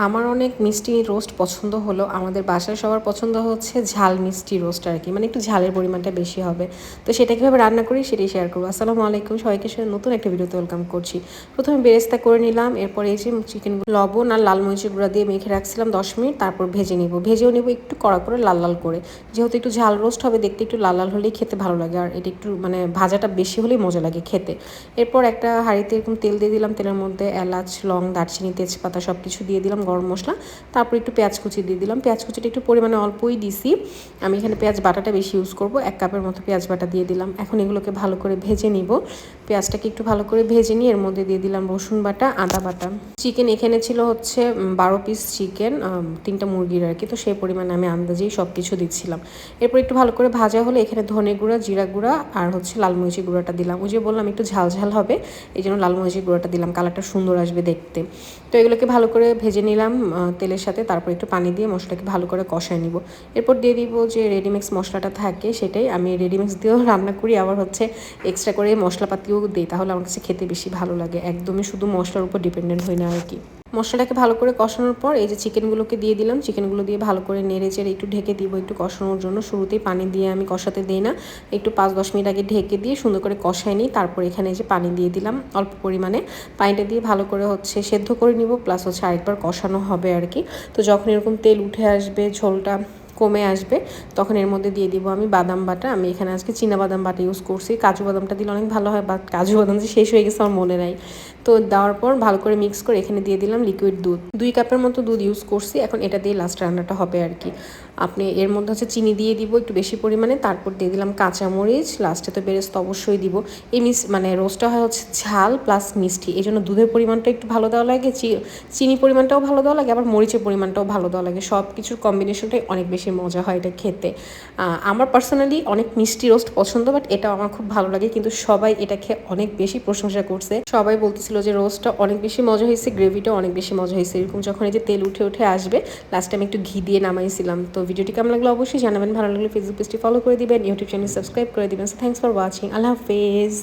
আমার অনেক মিষ্টি রোস্ট পছন্দ হলো আমাদের বাসায় সবার পছন্দ হচ্ছে ঝাল মিষ্টি রোস্ট আর কি, মানে একটু ঝালের পরিমাণটা বেশি হবে। তো সেটা কীভাবে রান্না করি সেটাই শেয়ার করবো। আসসালামু আলাইকুম, সবাইকে নতুন একটা ভিডিওতে ওয়েলকাম করছি। প্রথমে বেরেস্তা করে নিলাম, এরপর এই যে চিকেনগুলো লবণ আর লাল মরিচের গুঁড়া দিয়ে মেখে রাখছিলাম 10 মিনিট, তারপর ভেজে নিব। ভেজেও নেবো একটু কড়া করে লাল লাল করে, যেহেতু একটু ঝাল রোস্ট হবে দেখতে একটু লাল লাল হলেই খেতে ভালো লাগে, আর এটা একটু মানে ভাজাটা বেশি হলেই মজা লাগে খেতে। এরপর একটা হাঁড়িতে এরকম তেল দিয়ে দিলাম, তেলের মধ্যে এলাচ, লং, দারচিনি, তেজপাতা সব কিছু দিয়ে দিলাম, গরম মশলা, তারপর একটু পেঁয়াজ কুচি দিয়ে দিলাম। পেঁয়াজ কুচিটা একটু পরিমাণে অল্পই দিছি, আমি এখানে পেঁয়াজ বাটাটা বেশি ইউজ করব। 1 কাপের মতো পেঁয়াজ বাটা দিয়ে দিলাম। এখন এগুলোকে ভালো করে ভেজে নিব। পেঁয়াজটাকে একটু ভালো করে ভেজে নিয়ে এর মধ্যে দিয়ে দিলাম রসুন বাটা, আদা বাটা। চিকেন এখানে ছিল হচ্ছে 12 পিস চিকেন, 3টা মুরগির আর কি, তো সেই পরিমাণে আমি আন্দাজেই সব কিছু দিচ্ছিলাম। এরপর একটু ভালো করে ভাজা হলে এখানে ধনে গুঁড়া, জিরা গুঁড়া আর হচ্ছে লাল মরিচের গুঁড়াটা দিলাম। ওই যে বললাম একটু ঝাল ঝাল হবে, এই জন্য লাল মরিচের গুঁড়াটা দিলাম, কালারটা সুন্দর আসবে দেখতে। তো এগুলোকে ভালো করে ভেজে নিলাম তেলের সাথে, তারপর একটু পানি দিয়ে মশলাকে ভালো করে কষায় নিব। এরপর দিয়ে দিব যে রেডিমিক্স মশলাটা থাকে, সেটাই আমি রেডিমিক্স দিয়েও রান্না করি, আবার হচ্ছে এক্সট্রা করে মশলাপাতিও দিই, তাহলে আমার কাছে খেতে বেশি ভালো লাগে। একদমই শুধু মশলার উপর ডিপেন্ডেন্ট হই না আর কি। মশলাটাকে ভালো করে কষানোর পর এই যে চিকেনগুলোকে দিয়ে দিলাম, চিকেনগুলো দিয়ে ভালো করে নেড়ে চেড়ে একটু ঢেকে দিব একটু কষানোর জন্য। শুরুতেই পানি দিয়ে আমি কষাতে দিই না, একটু 5-10 মিনিট আগে ঢেকে দিয়ে সুন্দর করে কষাই নিই। তারপর এখানে যে পানি দিয়ে দিলাম অল্প পরিমাণে, পানিটা দিয়ে ভালো করে হচ্ছে সেদ্ধ করে নিব, প্লাস হচ্ছে আরেকবার কষানো হবে আর কি। তো যখন এরকম তেল উঠে আসবে, ঝোলটা কমে আসবে, তখন এর মধ্যে দিয়ে দিব আমি বাদাম বাটা। আমি এখানে আজকে বাদাম বাটা ইউজ করছি, কাজু বাদামটা দিলে অনেক ভালো হয়, বাট কাজু বাদাম যে শেষ হয়ে গেছে আমার মনে নাই। তো দেওয়ার পর ভালো করে মিক্স করে এখানে দিয়ে দিলাম লিকুইড দুধ, 2 কাপের মতো দুধ ইউজ করছি। এখন এটা দিয়ে লাস্ট রান্নাটা হবে আর কি। আপনি এর মধ্যে হচ্ছে চিনি দিয়ে দিব একটু বেশি পরিমাণে, তারপর দিয়ে দিলাম কাঁচামরিচ, লাস্টে তো বেরেস্তা অবশ্যই দিব। এই মানে রোস্টটা হয় হচ্ছে ঝাল প্লাস মিষ্টি, এই জন্য দুধের পরিমাণটা একটু ভালো দেওয়া লাগে, চিনি পরিমাণটাও ভালো দেওয়া লাগে, আবার মরিচের পরিমাণটাও ভালো দেওয়া লাগে। সব কিছুর কম্বিনেশনটাই অনেক বেশি মজা হয় এটা খেতে। আমার পার্সোনালি অনেক মিষ্টি রোস্ট পছন্দ, বাট এটাও আমার খুব ভালো লাগে, কিন্তু সবাই এটা খেয়ে অনেক বেশি প্রশংসা করছে। সবাই বলতেছিল যে রোস্টটা অনেক বেশি মজা হয়েছে, গ্রেভিটাও অনেক বেশি মজা হয়েছে। এরকম যখন এই যে তেল উঠে উঠে আসবে, লাস্টে আমি একটু ঘি দিয়ে নামাইছিলাম। তো ভিডিওটি কেমন লাগলো অবশ্যই জানাবেন, ভালো লাগলে ফেসবুক পেজটি ফলো করে দিবেন, ইউটিউব চ্যানেল সাবস্ক্রাইব করে দিবেন। সো থ্যাংকস ফর ওয়াচিং, আল্লাহ হাফেজ।